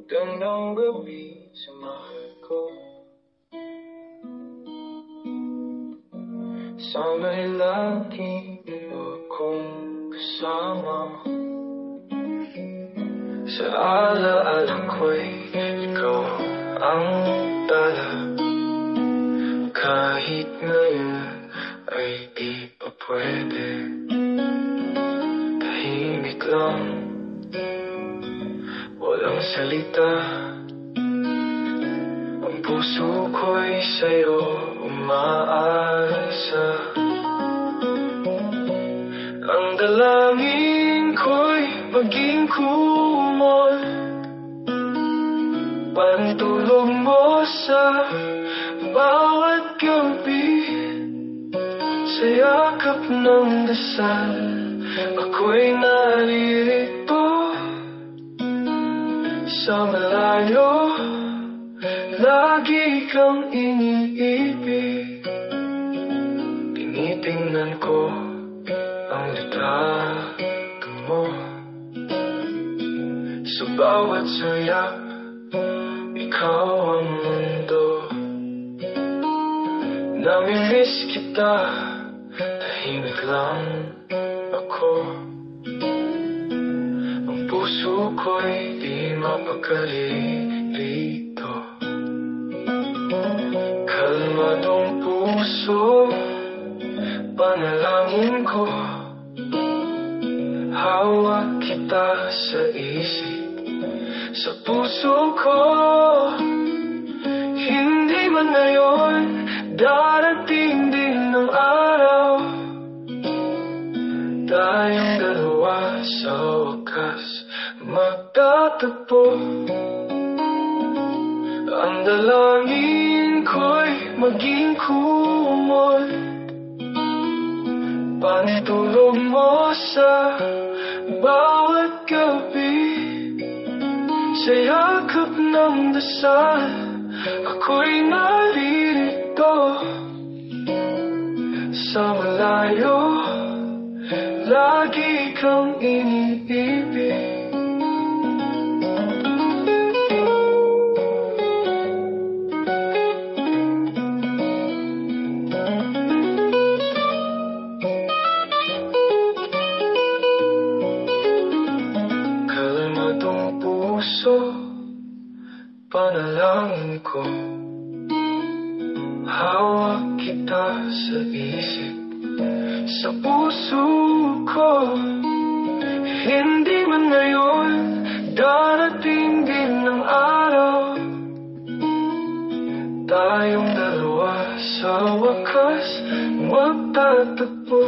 Magandang gabi sa mahal ko. Sana'y lagi mo akong kasama. Sa alaala ko'y ikaw ang dala. Kahit ngayon ay di pa pwede. Tahimik lang, walang salita. Ang puso ko'y sa'yo umaasa. Ang dalangin ko'y maging kumol. Pantulog mo sa bawat gabi. Sa yakap ng dasal ako'y naririto. Sa malayo lagi kang iniibig. Tinitingnan ko ang litrato mo. Sa bawat suyak ikaw ang mundo. Namimiss kita, tahimik lang ako. Ang puso ko'y di mapagalito. Kalmadong puso, panalangin ko. Hawak kita sa isip, sa puso ko. Hindi man ngayon, darating din ang araw. Tayong dalawa sa wakas magtatagpo. Ang dalangin ko'y maging kumol. Pantulog mo sa bawat gabi. Sa yakap ng dasal ako'y naririto. Sa malayo lagi kang iniibig. Kalmadong puso, panalangin ko. Hawak kita sa isip, sa puso ko. Hindi man ngayon, darating din ang araw. Tayong dalawa sa wakas magtatagpo.